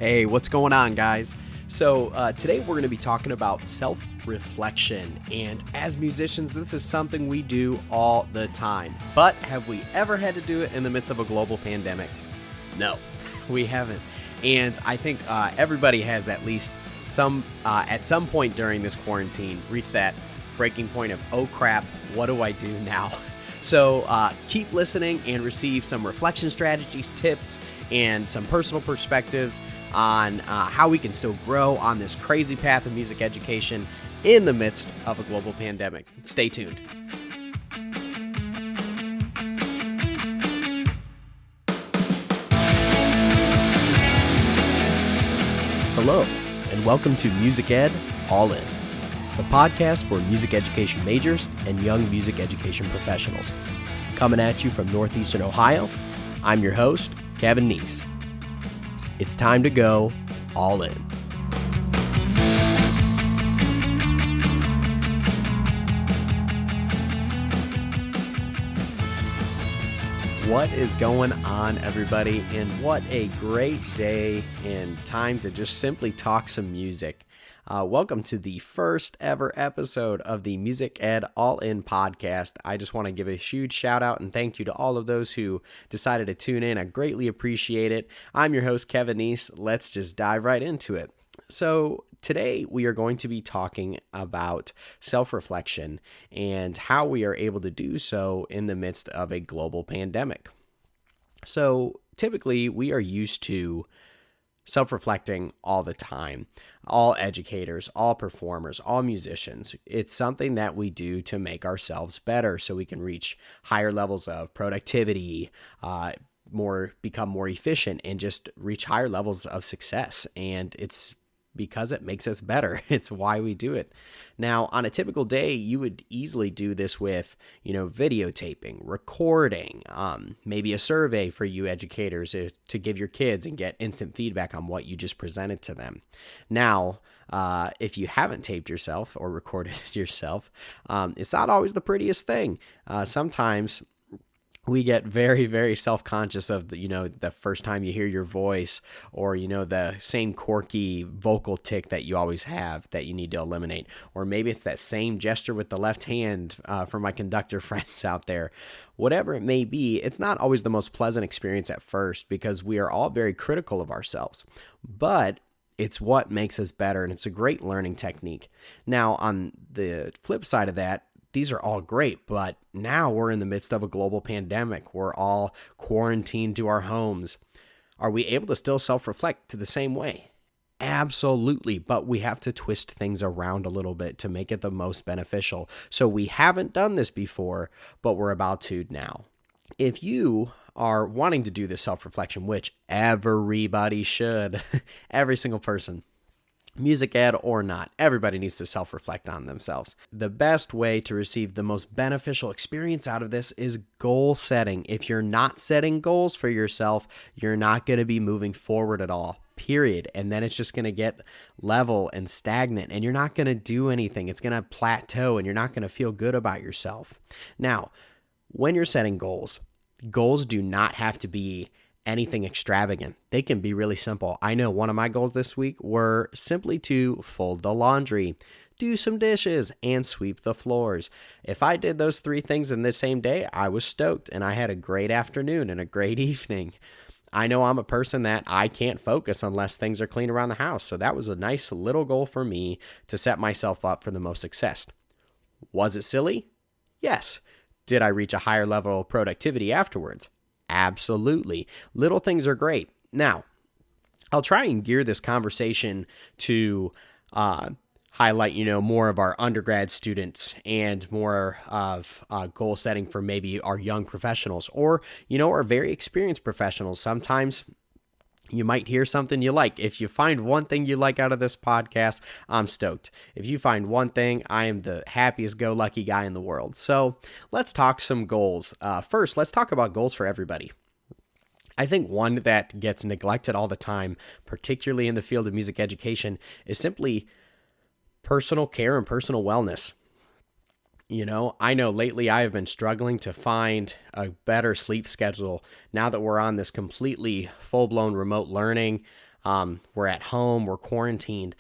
Hey, what's going on, guys? So, today we're going to be talking about self-reflection, and as musicians, this is something we do all the time. But have we ever had to do it in the midst of a global pandemic? No, we haven't. And I think everybody has at least at some point during this quarantine, reached that breaking point of, oh crap, what do I do now? So keep listening and receive some reflection strategies, tips, and some personal perspectives on how we can still grow on this crazy path of music education in the midst of a global pandemic. Stay tuned. Hello, and welcome to Music Ed All In, the podcast for music education majors and young music education professionals. Coming at you from Northeastern Ohio, I'm your host, Kevin Neese. It's time to go all in. What is going on, everybody? And what a great day and time to just simply talk some music. Welcome to the first ever episode of the Music Ed All In podcast. I just want to give a huge shout out and thank you to all of those who decided to tune in. I greatly appreciate it. I'm your host, Kevin Neese. Let's just dive right into it. So today we are going to be talking about self-reflection and how we are able to do so in the midst of a global pandemic. So typically we are used to self-reflecting all the time. All educators, all performers, all musicians. It's something that we do to make ourselves better so we can reach higher levels of productivity, become more efficient, and just reach higher levels of success. And it's because it makes us better. It's why we do it. Now, on a typical day, you would easily do this with, videotaping, recording, maybe a survey for you educators to give your kids and get instant feedback on what you just presented to them. Now, if you haven't taped yourself or recorded yourself, it's not always the prettiest thing. Sometimes we get very, very self-conscious of the first time you hear your voice, or the same quirky vocal tick that you always have that you need to eliminate, or maybe it's that same gesture with the left hand for my conductor friends out there. Whatever it may be, it's not always the most pleasant experience at first because we are all very critical of ourselves, but it's what makes us better, and it's a great learning technique. Now, on the flip side of that, these are all great, but now we're in the midst of a global pandemic. We're all quarantined to our homes. Are we able to still self-reflect to the same way? Absolutely, but we have to twist things around a little bit to make it the most beneficial. So we haven't done this before, but we're about to now. If you are wanting to do this self-reflection, which everybody should, every single person, music ed or not, everybody needs to self-reflect on themselves. The best way to receive the most beneficial experience out of this is goal setting. If you're not setting goals for yourself, you're not going to be moving forward at all, period. And then it's just going to get level and stagnant, and you're not going to do anything. It's going to plateau, and you're not going to feel good about yourself. Now, when you're setting goals do not have to be anything extravagant. They can be really simple. I know one of my goals this week were simply to fold the laundry, do some dishes, and sweep the floors. If I did those three things in the same day, I was stoked, and I had a great afternoon and a great evening. I know I'm a person that I can't focus unless things are clean around the house, so that was a nice little goal for me to set myself up for the most success. Was it silly? Yes. Did I reach a higher level of productivity afterwards? Absolutely. Little things are great. Now, I'll try and gear this conversation to highlight, more of our undergrad students and more of goal setting for maybe our young professionals or, our very experienced professionals. Sometimes you might hear something you like. If you find one thing you like out of this podcast, I'm stoked. If you find one thing, I am the happiest go-lucky guy in the world. So let's talk some goals. First, let's talk about goals for everybody. I think one that gets neglected all the time, particularly in the field of music education, is simply personal care and personal wellness. I know lately I have been struggling to find a better sleep schedule now that we're on this completely full-blown remote learning. We're at home, we're quarantined.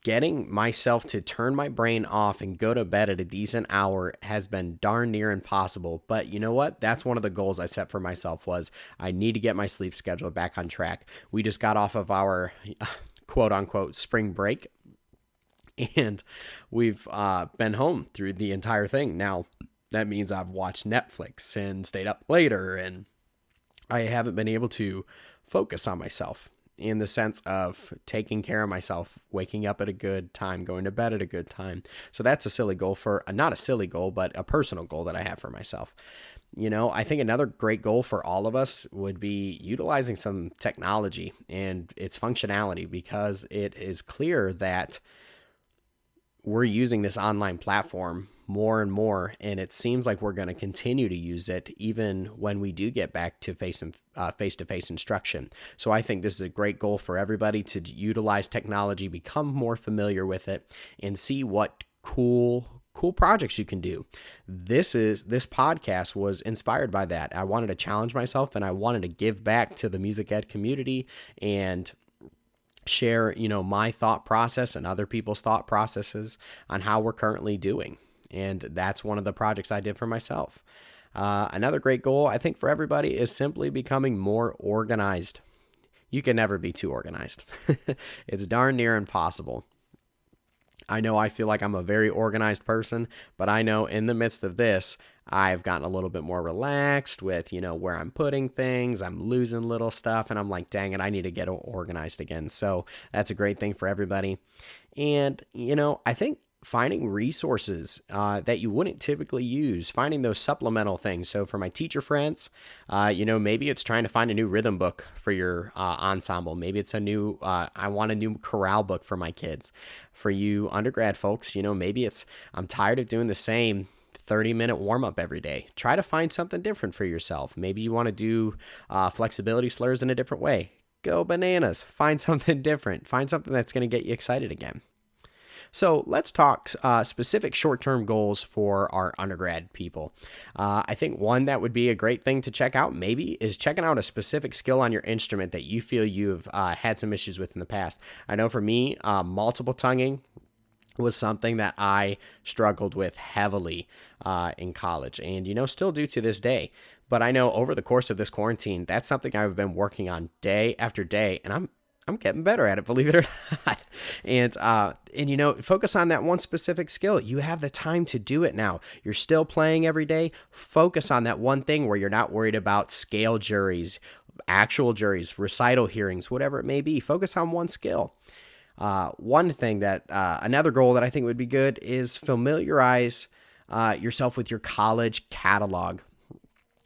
Getting myself to turn my brain off and go to bed at a decent hour has been darn near impossible. But you know what? That's one of the goals I set for myself was I need to get my sleep schedule back on track. We just got off of our quote unquote spring break, and we've been home through the entire thing. Now, that means I've watched Netflix and stayed up later, and I haven't been able to focus on myself in the sense of taking care of myself, waking up at a good time, going to bed at a good time. So that's a silly goal not a silly goal, but a personal goal that I have for myself. I think another great goal for all of us would be utilizing some technology and its functionality, because it is clear that we're using this online platform more and more, and it seems like we're going to continue to use it even when we do get back to face-to-face instruction. So I think this is a great goal for everybody to utilize technology, become more familiar with it, and see what cool projects you can do. This podcast was inspired by that. I wanted to challenge myself, and I wanted to give back to the music ed community and share, my thought process and other people's thought processes on how we're currently doing. And that's one of the projects I did for myself. Another great goal, I think, for everybody is simply becoming more organized. You can never be too organized. It's darn near impossible. I know I feel like I'm a very organized person, but I know in the midst of this, I've gotten a little bit more relaxed with, where I'm putting things. I'm losing little stuff, and I'm like, dang it, I need to get organized again. So that's a great thing for everybody. And, I think finding resources that you wouldn't typically use, finding those supplemental things. So for my teacher friends, maybe it's trying to find a new rhythm book for your ensemble. Maybe it's I want a new chorale book for my kids. For you undergrad folks, maybe it's, I'm tired of doing the same 30-minute warm-up every day. Try to find something different for yourself. Maybe you want to do flexibility slurs in a different way. Go bananas. Find something different. Find something that's going to get you excited again. So let's talk specific short-term goals for our undergrad people. I think one that would be a great thing to check out maybe is checking out a specific skill on your instrument that you feel you've had some issues with in the past. I know for me, multiple tonguing was something that I struggled with heavily in college, and still do to this day. But I know over the course of this quarantine, that's something I've been working on day after day, and I'm getting better at it, believe it or not. And focus on that one specific skill. You have the time to do it now. You're still playing every day. Focus on that one thing where you're not worried about scale juries, actual juries, recital hearings, whatever it may be. Focus on one skill. One thing that, another goal that I think would be good is familiarize yourself with your college catalog.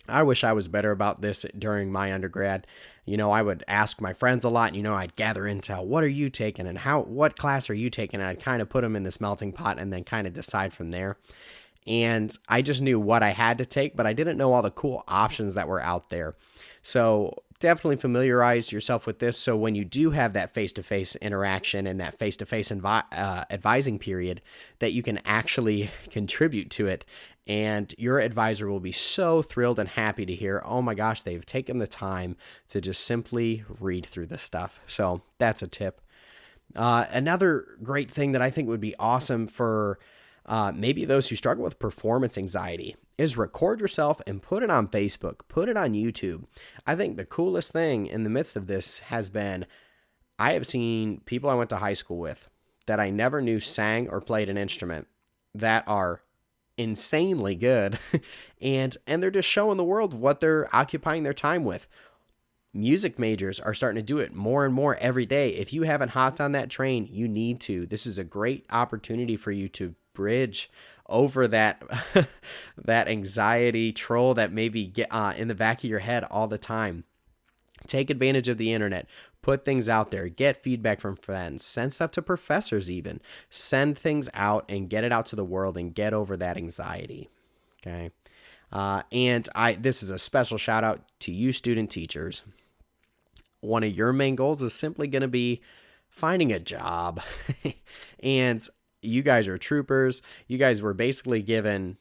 I wish I was better about this during my undergrad. I would ask my friends a lot, I'd gather intel. What are you taking and what class are you taking? And I'd kind of put them in this melting pot and then kind of decide from there. And I just knew what I had to take, but I didn't know all the cool options that were out there. So definitely familiarize yourself with this. So when you do have that face-to-face interaction and that face-to-face advising period, that you can actually contribute to it. And your advisor will be so thrilled and happy to hear, oh my gosh, they've taken the time to just simply read through this stuff. So that's a tip. Another great thing that I think would be awesome for maybe those who struggle with performance anxiety is record yourself and put it on Facebook, put it on YouTube. I think the coolest thing in the midst of this has been, I have seen people I went to high school with that I never knew sang or played an instrument that are insanely good and they're just showing the world what they're occupying their time with. Music majors are starting to do it more and more every day. If you haven't hopped on that train, you need to. This is a great opportunity for you to bridge over that that anxiety troll that maybe get in the back of your head all the time. Take advantage of the internet. Put things out there. Get feedback from friends. Send stuff to professors even. Send things out and get it out to the world and get over that anxiety. Okay. This is a special shout out to you student teachers. One of your main goals is simply going to be finding a job. And you guys are troopers. You guys were basically given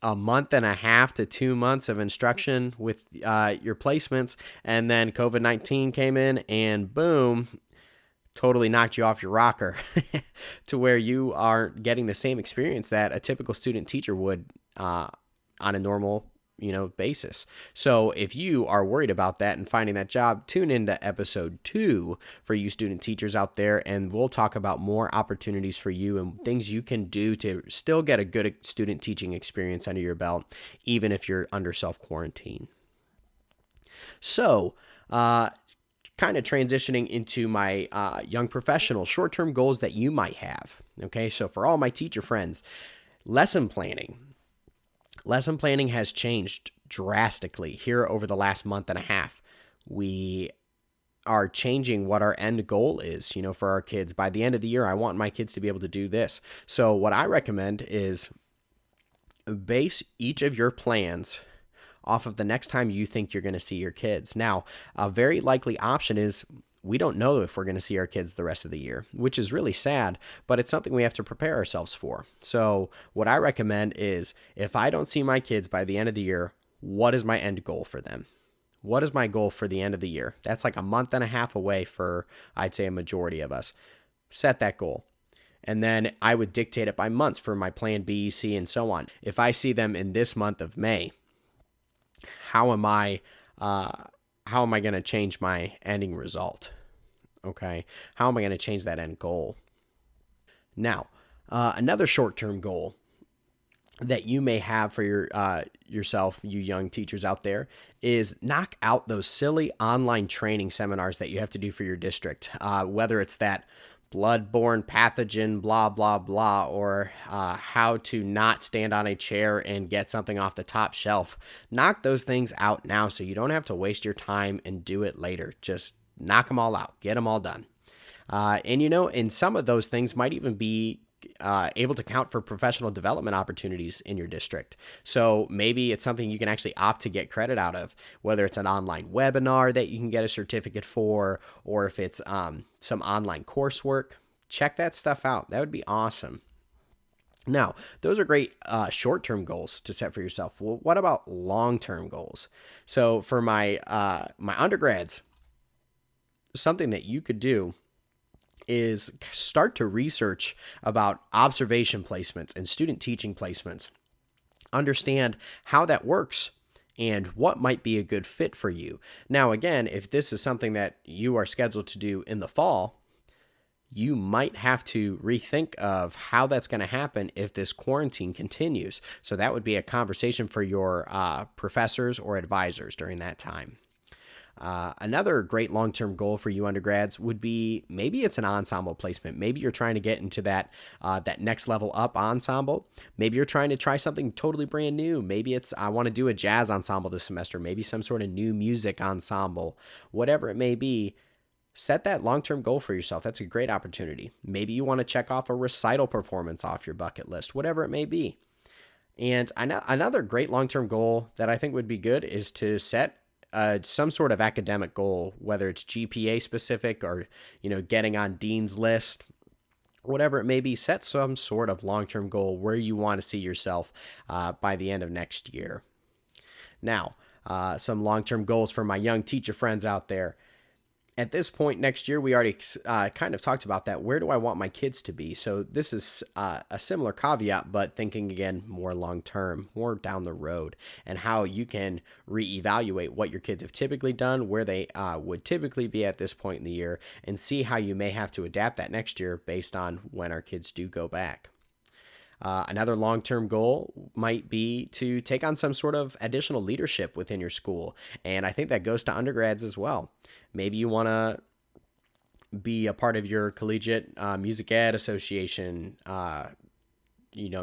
a month and a half to 2 months of instruction with your placements. And then COVID-19 came in and boom, totally knocked you off your rocker to where you aren't getting the same experience that a typical student teacher would on a normal basis. So if you are worried about that and finding that job, tune into episode 2 for you student teachers out there, and we'll talk about more opportunities for you and things you can do to still get a good student teaching experience under your belt, even if you're under self-quarantine. So, kind of transitioning into my young professional short-term goals that you might have. Okay, so for all my teacher friends, lesson planning. Lesson planning has changed drastically here over the last month and a half. We are changing what our end goal is, for our kids. By the end of the year, I want my kids to be able to do this. So what I recommend is base each of your plans off of the next time you think you're going to see your kids. Now, a very likely option is we don't know if we're going to see our kids the rest of the year, which is really sad, but it's something we have to prepare ourselves for. So what I recommend is if I don't see my kids by the end of the year, what is my end goal for them? What is my goal for the end of the year? That's like a month and a half away for, I'd say, a majority of us. Set that goal. And then I would dictate it by months for my plan B, C, and so on. If I see them in this month of May, how am I going to change my ending result? Okay, how am I going to change that end goal? Now, another short-term goal that you may have for yourself, you young teachers out there, is knock out those silly online training seminars that you have to do for your district, whether it's that bloodborne pathogen, blah, blah, blah, or how to not stand on a chair and get something off the top shelf. Knock those things out now so you don't have to waste your time and do it later. Just knock them all out. Get them all done. And some of those things might even be able to count for professional development opportunities in your district. So maybe it's something you can actually opt to get credit out of, whether it's an online webinar that you can get a certificate for, or if it's some online coursework. Check that stuff out. That would be awesome. Now, those are great short-term goals to set for yourself. Well, what about long-term goals? So for my undergrads, something that you could do is start to research about observation placements and student teaching placements. Understand how that works and what might be a good fit for you. Now, again, if this is something that you are scheduled to do in the fall, you might have to rethink of how that's going to happen if this quarantine continues. So that would be a conversation for your professors or advisors during that time. Another great long-term goal for you undergrads would be maybe it's an ensemble placement. Maybe you're trying to get into that next level up ensemble. Maybe you're trying to try something totally brand new. Maybe it's I want to do a jazz ensemble this semester. Maybe some sort of new music ensemble. Whatever it may be, set that long-term goal for yourself. That's a great opportunity. Maybe you want to check off a recital performance off your bucket list. Whatever it may be. And another great long-term goal that I think would be good is to set some sort of academic goal, whether it's GPA specific or, getting on Dean's list, whatever it may be. Set some sort of long-term goal where you want to see yourself by the end of next year. Now, some long-term goals for my young teacher friends out there. At this point next year, we already kind of talked about that. Where do I want my kids to be? So this is a similar caveat, but thinking again more long-term, more down the road, and how you can reevaluate what your kids have typically done, where they would typically be at this point in the year, and see how you may have to adapt that next year based on when our kids do go back. Another long-term goal might be to take on some sort of additional leadership within your school. And I think that goes to undergrads as well. Maybe you want to be a part of your collegiate music ed association,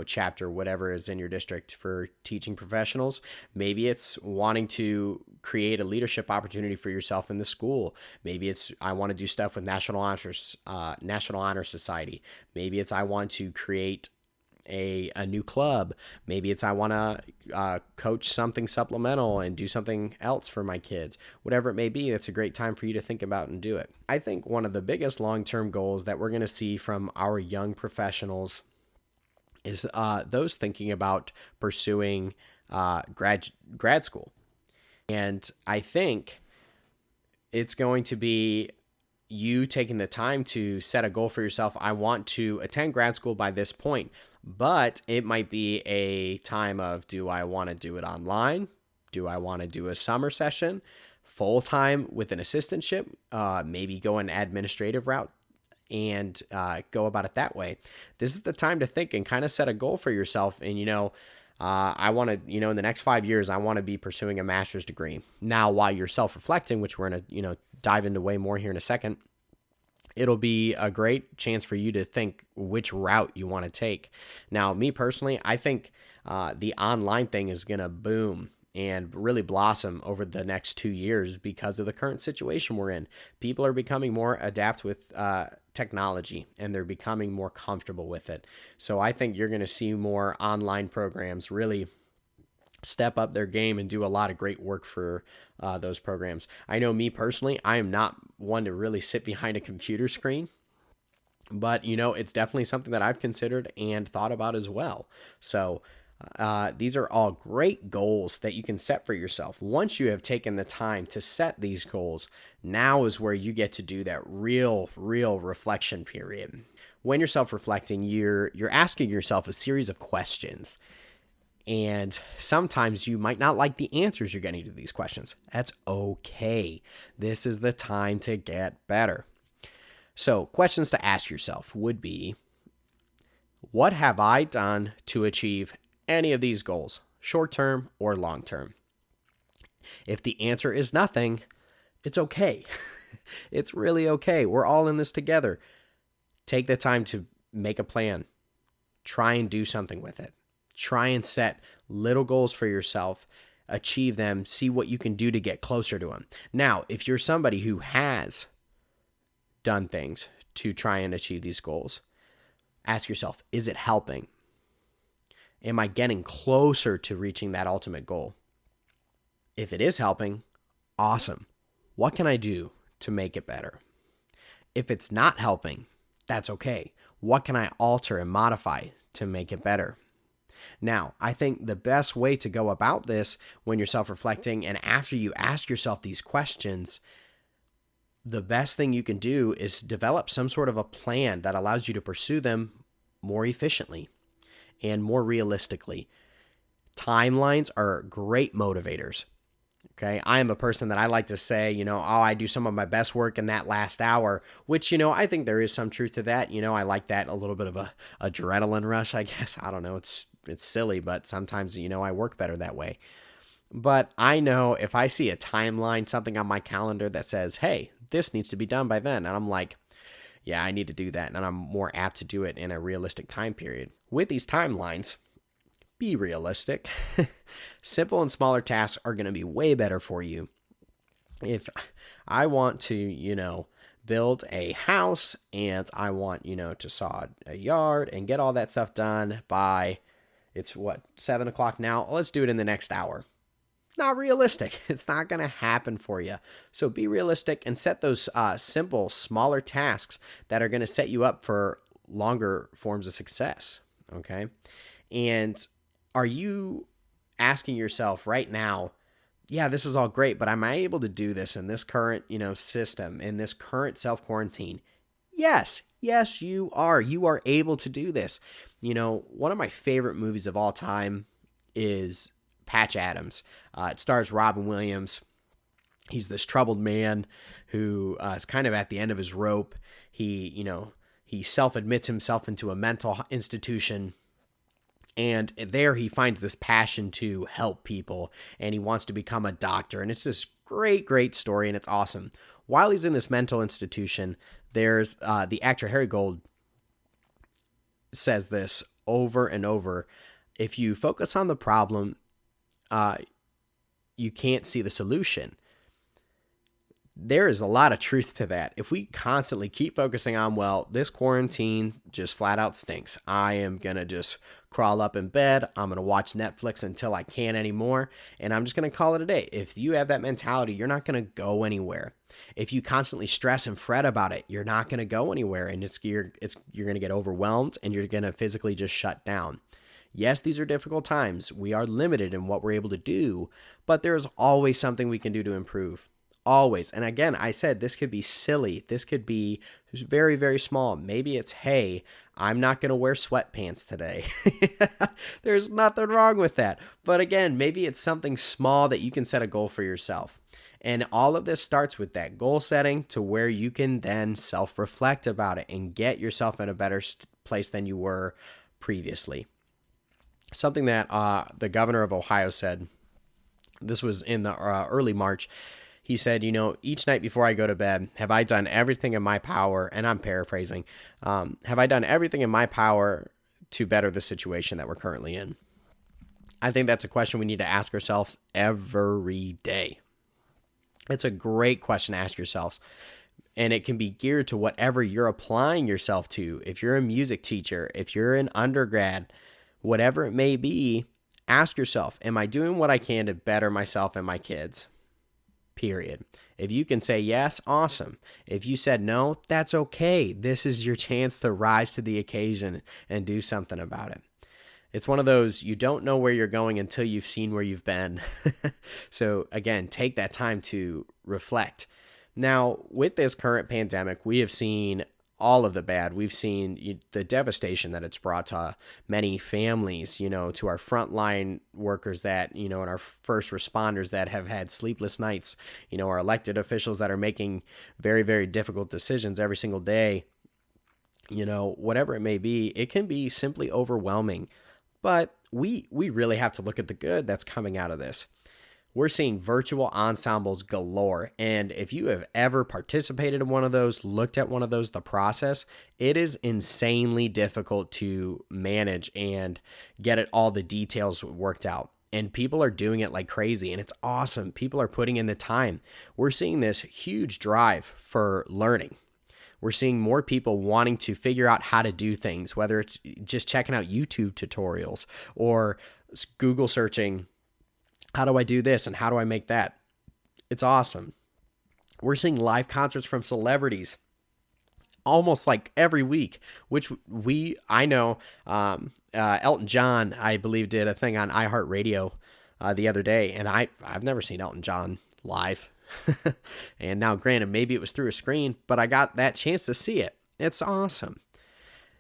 chapter, whatever is in your district for teaching professionals. Maybe it's wanting to create a leadership opportunity for yourself in the school. Maybe it's I want to do stuff with National Honor Society. Maybe it's I want to create a new club. Maybe it's I want to coach something supplemental and do something else for my kids. Whatever it may be, it's a great time for you to think about and do it. I think one of the biggest long-term goals that we're going to see from our young professionals is those thinking about pursuing grad school. And I think it's going to be you taking the time to set a goal for yourself. I want to attend grad school by this point, but it might be a time of, do I want to do it online? Do I want to do a summer session full time with an assistantship? Maybe go an administrative route and go about it that way. This is the time to think and kind of set a goal for yourself. And, I want to, in the next 5 years, I want to be pursuing a master's degree. Now, while you're self-reflecting, which we're going to, dive into way more here in a second, it'll be a great chance for you to think which route you want to take. Now, me personally, I think the online thing is going to boom and really blossom over the next 2 years because of the current situation we're in. People are becoming more adept with technology, and they're becoming more comfortable with it. So I think you're going to see more online programs really step up their game and do a lot of great work for those programs. I know me personally, I am not one to really sit behind a computer screen, but it's definitely something that I've considered and thought about as well. So these are all great goals that you can set for yourself. Once you have taken the time to set these goals, now is where you get to do that real reflection period. When you're self-reflecting, you're asking yourself a series of questions. And sometimes you might not like the answers you're getting to these questions. That's okay. This is the time to get better. So, questions to ask yourself would be, what have I done to achieve any of these goals, short-term or long-term? If the answer is nothing, it's okay. It's really okay. We're all in this together. Take the time to make a plan. Try and do something with it. Try and set little goals for yourself, achieve them, see what you can do to get closer to them. Now, if you're somebody who has done things to try and achieve these goals, ask yourself, is it helping? Am I getting closer to reaching that ultimate goal? If it is helping, awesome. What can I do to make it better? If it's not helping, that's okay. What can I alter and modify to make it better? Now, I think the best way to go about this when you're self-reflecting and after you ask yourself these questions, the best thing you can do is develop some sort of a plan that allows you to pursue them more efficiently and more realistically. Timelines are great motivators. Okay, I am a person that I like to say, I do some of my best work in that last hour, which, I think there is some truth to that. I like that a little bit of a adrenaline rush, I guess. I don't know. It's silly, but sometimes, I work better that way. But I know if I see a timeline, something on my calendar that says, hey, this needs to be done by then. And I'm like, yeah, I need to do that. And I'm more apt to do it in a realistic time period. With these timelines, be realistic. Simple and smaller tasks are going to be way better for you. If I want to, build a house and I want, to sod a yard and get all that stuff done by, it's 7 o'clock now. Let's do it in the next hour. Not realistic. It's not going to happen for you. So be realistic and set those simple, smaller tasks that are going to set you up for longer forms of success. Okay. And are you asking yourself right now, yeah, this is all great, but am I able to do this in this current, system, in this current self-quarantine? Yes, you are. You are able to do this. One of my favorite movies of all time is Patch Adams. It stars Robin Williams. He's this troubled man who is kind of at the end of his rope. He self-admits himself into a mental institution. And there he finds this passion to help people, and he wants to become a doctor. And it's this great story, and it's awesome. While he's in this mental institution, there's the actor Harry Gold says this over and over. If you focus on the problem, you can't see the solution. There is a lot of truth to that. If we constantly keep focusing on, well, this quarantine just flat out stinks. I am going to just crawl up in bed. I'm going to watch Netflix until I can't anymore. And I'm just going to call it a day. If you have that mentality, you're not going to go anywhere. If you constantly stress and fret about it, you're not going to go anywhere. And you're going to get overwhelmed and you're going to physically just shut down. Yes, these are difficult times. We are limited in what we're able to do, but there's always something we can do to improve. Always. And again, I said this could be silly. This could be very, very small. Maybe it's, hey, I'm not going to wear sweatpants today. There's nothing wrong with that. But again, maybe it's something small that you can set a goal for yourself. And all of this starts with that goal setting to where you can then self-reflect about it and get yourself in a better place than you were previously. Something that the governor of Ohio said, this was in the early March. He said, each night before I go to bed, have I done everything in my power? And I'm paraphrasing. Have I done everything in my power to better the situation that we're currently in? I think that's a question we need to ask ourselves every day. It's a great question to ask yourselves. And it can be geared to whatever you're applying yourself to. If you're a music teacher, if you're an undergrad, whatever it may be, ask yourself, am I doing what I can to better myself and my kids? Period. If you can say yes, awesome. If you said no, that's okay. This is your chance to rise to the occasion and do something about it. It's one of those, you don't know where you're going until you've seen where you've been. So again, take that time to reflect. Now, with this current pandemic, we have seen all of the bad. We've seen the devastation that it's brought to many families, to our frontline workers that, and our first responders that have had sleepless nights, our elected officials that are making very, very difficult decisions every single day, whatever it may be, it can be simply overwhelming. But we really have to look at the good that's coming out of this. We're seeing virtual ensembles galore. And if you have ever participated in one of those, looked at one of those, the process, it is insanely difficult to manage and get it all the details worked out. And people are doing it like crazy, and it's awesome. People are putting in the time. We're seeing this huge drive for learning. We're seeing more people wanting to figure out how to do things, whether it's just checking out YouTube tutorials or Google searching, how do I do this and how do I make that? It's awesome. We're seeing live concerts from celebrities almost like every week, which I know Elton John, I believe, did a thing on iHeartRadio the other day, and I've never seen Elton John live. And now, granted, maybe it was through a screen, but I got that chance to see it. It's awesome,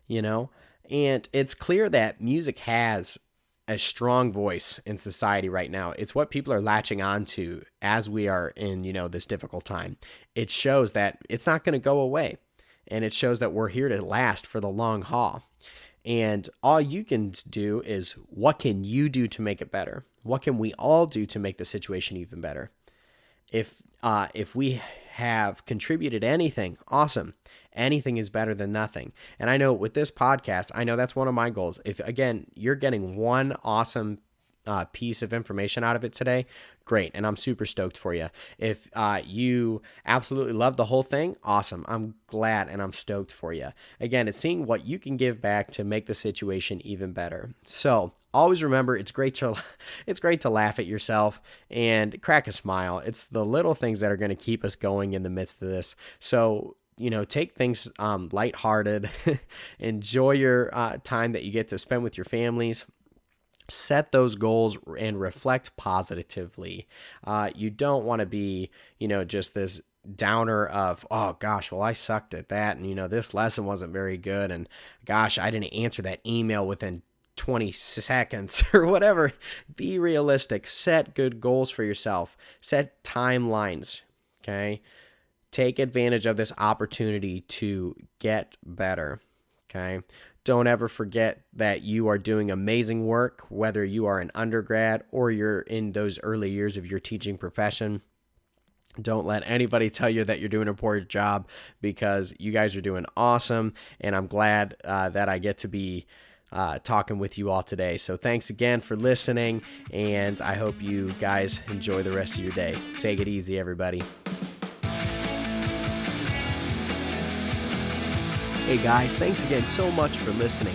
and it's clear that music has a strong voice in society right now. It's what people are latching on to as we are in, this difficult time. It shows that it's not going to go away, and it shows that we're here to last for the long haul. And all you can do is, what can you do to make it better? What can we all do to make the situation even better? If we have contributed anything, awesome. Anything is better than nothing. And I know with this podcast, I know that's one of my goals. If, again, you're getting one awesome piece of information out of it today, great. And I'm super stoked for you. If you absolutely love the whole thing, awesome. I'm glad and I'm stoked for you. Again, it's seeing what you can give back to make the situation even better. So always remember, it's great to laugh at yourself and crack a smile. It's the little things that are going to keep us going in the midst of this. So, take things lighthearted. Enjoy your time that you get to spend with your families. Set those goals and reflect positively. You don't want to be, just this downer of, oh gosh, well, I sucked at that. And, this lesson wasn't very good. And gosh, I didn't answer that email within 20 seconds or whatever. Be realistic. Set good goals for yourself. Set timelines. Okay. Take advantage of this opportunity to get better. Okay. Don't ever forget that you are doing amazing work, whether you are an undergrad or you're in those early years of your teaching profession. Don't let anybody tell you that you're doing a poor job, because you guys are doing awesome. And I'm glad that I get to be talking with you all today. So thanks again for listening, and I hope you guys enjoy the rest of your day. Take it easy, everybody. Hey guys, thanks again so much for listening.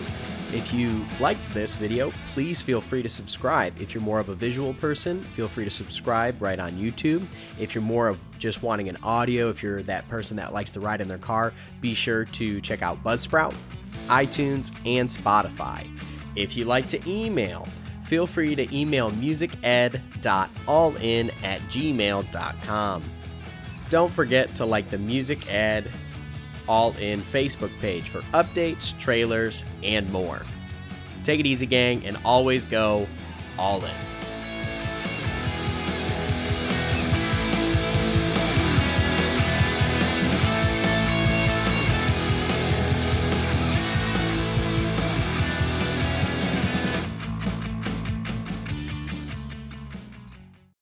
If you liked this video, please feel free to subscribe. If you're more of a visual person, feel free to subscribe right on YouTube. If you're more of just wanting an audio, if you're that person that likes to ride in their car, be sure to check out Buzzsprout, iTunes, and Spotify. If you like to email, feel free to email musiced.allin@gmail.com. Don't forget to like the Music Ed All In Facebook page for updates, trailers, and more. Take it easy, gang, and always go all in.